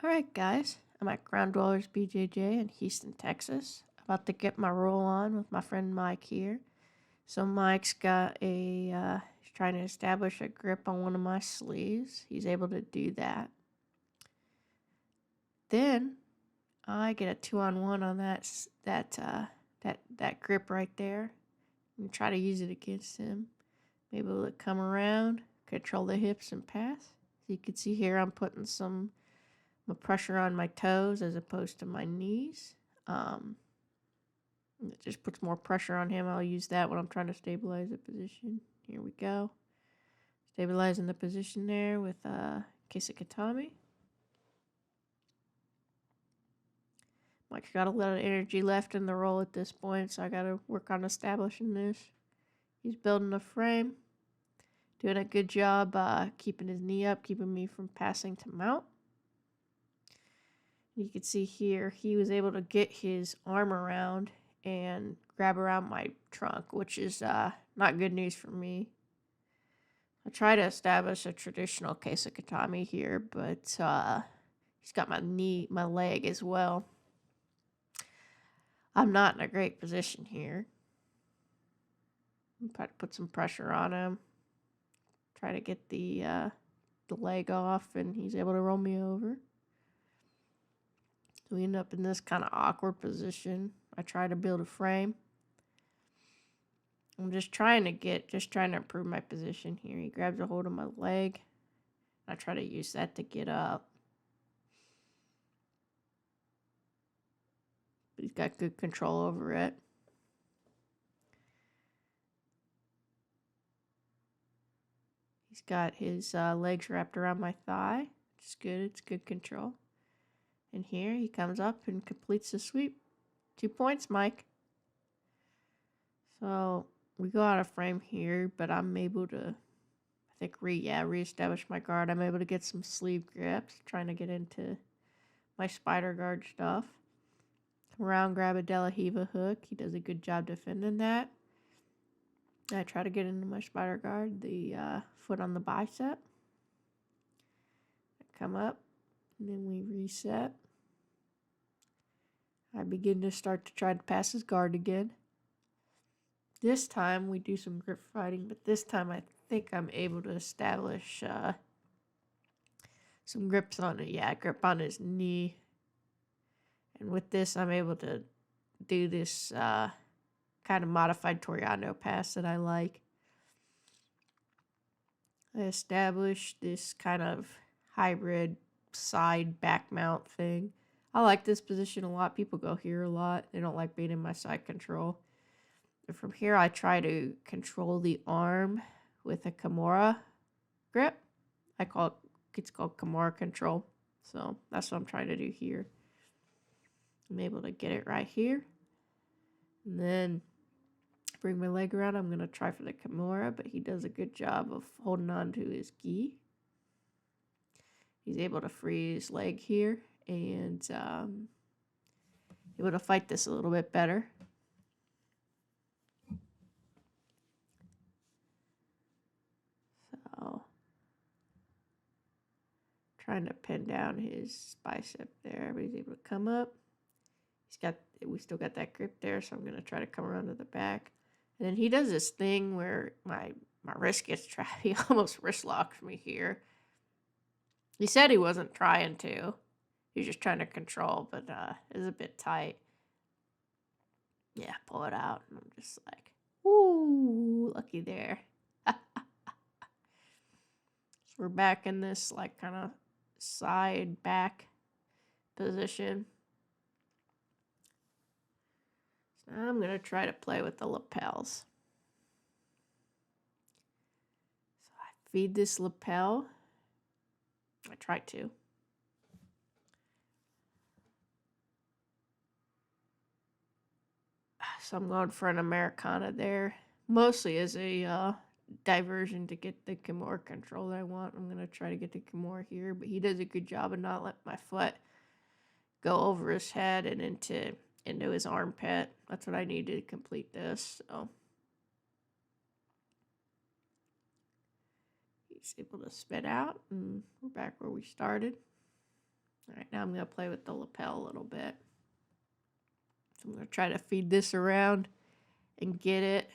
Alright guys, I'm at GRRRL BJJ in Houston, Texas. About to get my roll on with my friend Mike here. So Mike's got he's trying to establish a grip on one of my sleeves. He's able to do that. Then I get a 2-on-1 on that grip right there and try to use it against him. I'm able to come around, control the hips and pass. So you can see here I'm putting some pressure on my toes as opposed to my knees. It just puts more pressure on him. I'll use that when I'm trying to stabilize the position. Here we go. Stabilizing the position there with Kisakatami. Mike's got a lot of energy left in the roll at this point, so I got to work on establishing this. He's building the frame. Doing a good job keeping his knee up, keeping me from passing to mount. You can see here, he was able to get his arm around and grab around my trunk, which is not good news for me. I try to establish a traditional Kisakatami here, but he's got my leg as well. I'm not in a great position here. Try to put some pressure on him. Try to get the leg off, and he's able to roll me over. So we end up in this kind of awkward position. I try to build a frame. I'm just trying to improve my position here. He grabs a hold of my leg. I try to use that to get up. But he's got good control over it. He's got his legs wrapped around my thigh, which is good. It's good control. And here he comes up and completes the sweep. 2 points, Mike. So we go out of frame here, but I'm able to, I think, reestablish my guard. I'm able to get some sleeve grips, trying to get into my spider guard stuff. Come around, grab a De La Riva hook. He does a good job defending that. I try to get into my spider guard, the foot on the bicep. I come up, and then we reset. I begin to try to pass his guard again. This time we do some grip fighting, but this time I think I'm able to establish some grips on it. Yeah, grip on his knee. And with this, I'm able to do this kind of modified Toriano pass that I like. I established this kind of hybrid side back mount thing. I like this position a lot. People go here a lot. They don't like being in my side control. And from here, I try to control the arm with a Kimura grip. It's called Kimura control. So that's what I'm trying to do here. I'm able to get it right here. And then bring my leg around. I'm going to try for the Kimura, but he does a good job of holding on to his gi. He's able to free his leg here and able to fight this a little bit better. So, trying to pin down his bicep there, but he's able to come up. We still got that grip there, so I'm going to try to come around to the back. And then he does this thing where my wrist gets trapped. He almost wrist locks me here. He said he wasn't trying to. He was just trying to control, but it was a bit tight. Yeah, pull it out. And I'm just like, ooh, lucky there. So we're back in this like kind of side back position. So now I'm going to try to play with the lapels. So I feed this lapel. I try to. So I'm going for an Americana there. Mostly as a diversion to get the Kimura control that I want. I'm going to try to get the Kimura here, but he does a good job of not letting my foot go over his head and into his armpit. That's what I need to complete this. So he's able to spit out, and we're back where we started. All right, now I'm going to play with the lapel a little bit. So I'm going to try to feed this around and get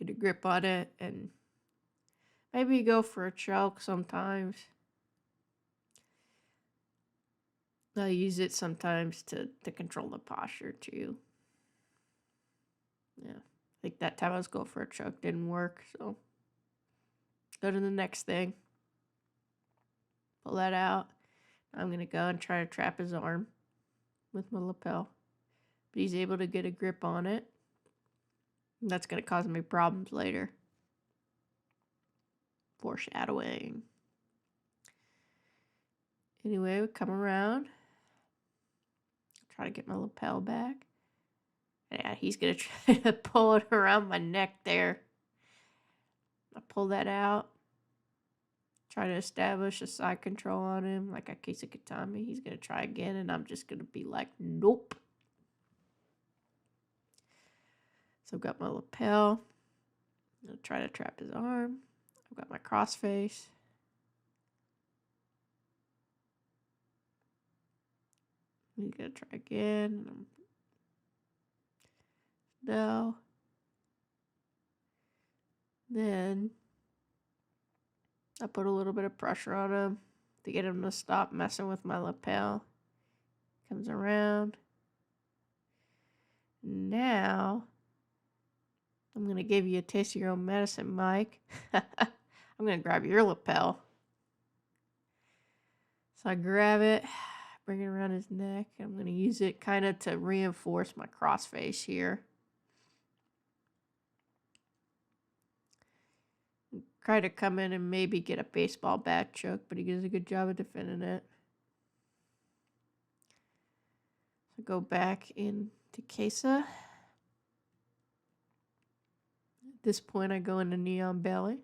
a grip on it, and maybe go for a choke sometimes. I use it sometimes to control the posture too. Yeah, I think that time I was going for a choke didn't work, so go to the next thing. Pull that out. I'm going to go and try to trap his arm with my lapel. But he's able to get a grip on it. And that's going to cause me problems later. Foreshadowing. Anyway, we come around. Try to get my lapel back. Yeah, he's going to try to pull it around my neck there. I pull that out. Try to establish a side control on him, like a Kisakatami. He's going to try again, and I'm just going to be like, nope. So I've got my lapel. I'm going to try to trap his arm. I've got my crossface. He's going to try again. No. Then I put a little bit of pressure on him to get him to stop messing with my lapel. Comes around. Now, I'm going to give you a taste of your own medicine, Mike. I'm going to grab your lapel. So I grab it, bring it around his neck. I'm going to use it kind of to reinforce my crossface here. Try to come in and maybe get a baseball bat choke, but he does a good job of defending it. So go back into Kesa. At this point, I go into Neon Belly.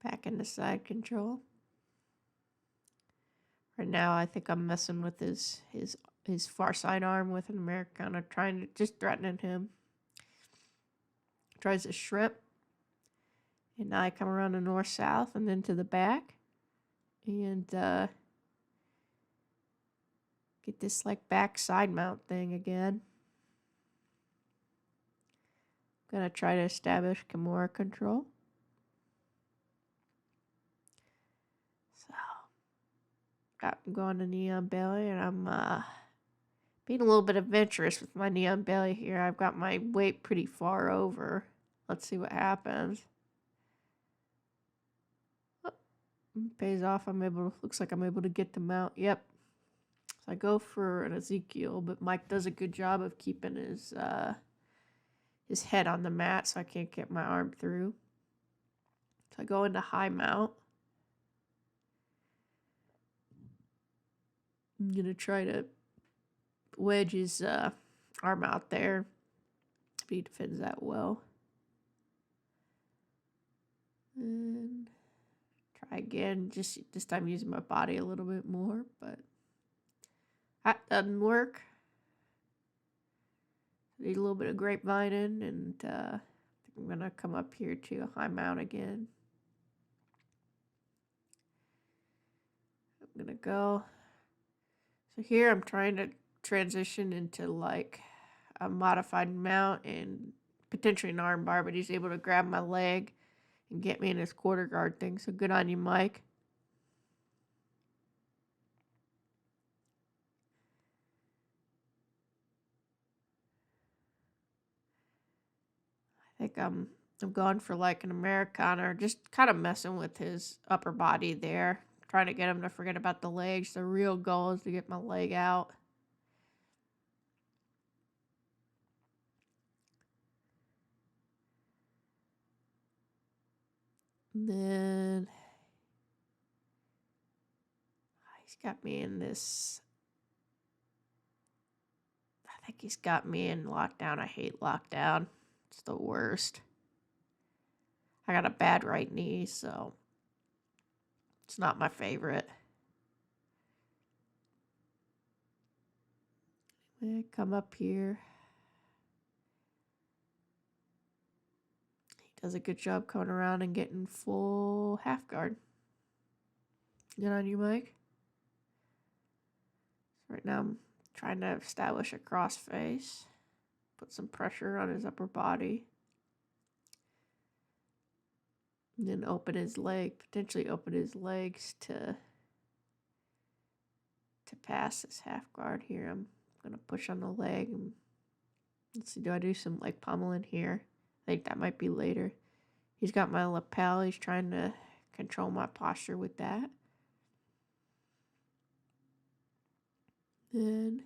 Back into side control. Right now, I think I'm messing with his far side arm with an Americana, trying to just threatening him. Tries to shrimp. And now I come around the north-south and then to the back. And get this like back side mount thing again. I'm going to try to establish Kimura control. So, I'm going to Neon Belly, and I'm being a little bit adventurous with my Neon Belly here. I've got my weight pretty far over. Let's see what happens. Pays off. Looks like I'm able to get the mount. Yep. So I go for an Ezekiel, but Mike does a good job of keeping his head on the mat, so I can't get my arm through. So I go into high mount. I'm gonna try to wedge his arm out there. But he defends that well. And try again, just this time using my body a little bit more, but that doesn't work. Need a little bit of grapevining, and I think I'm gonna come up here to a high mount again. I'm gonna go. So here I'm trying to transition into like a modified mount and potentially an arm bar, but he's able to grab my leg and get me in his quarter guard thing. So good on you, Mike. I think I'm going for like an Americana, or just kind of messing with his upper body there. Trying to get him to forget about the legs. The real goal is to get my leg out. And then he's got me in this. I think he's got me in lockdown. I hate lockdown. It's the worst. I got a bad right knee, so it's not my favorite. And come up here. He does a good job coming around and getting full half guard. Get on you, Mike. So right now I'm trying to establish a cross face. Put some pressure on his upper body. And then open his leg, potentially open his legs to pass this half guard here. I'm going to push on the leg. And let's see, do I do some leg pummeling here? I think that might be later. He's got my lapel. He's trying to control my posture with that. Then,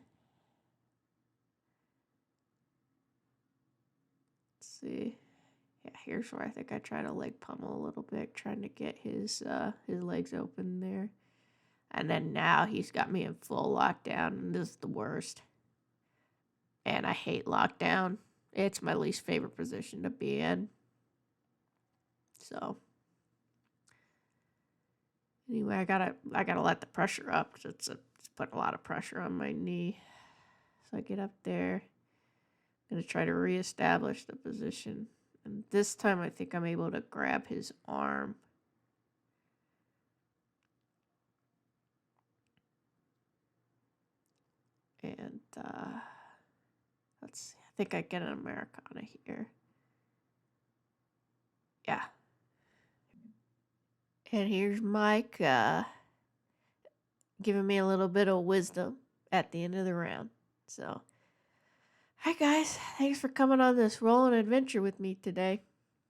let's see. Yeah, here's where I think I try to leg pummel a little bit, trying to get his legs open there. And then now he's got me in full lockdown, and this is the worst. And I hate lockdown. It's my least favorite position to be in. So anyway, I gotta let the pressure up because it's putting a lot of pressure on my knee. So I get up there. I'm gonna try to reestablish the position, and this time I think I'm able to grab his arm. And let's see. I think I get an Americana here. Yeah. And here's Mike giving me a little bit of wisdom at the end of the round. So, hi guys. Thanks for coming on this rolling adventure with me today.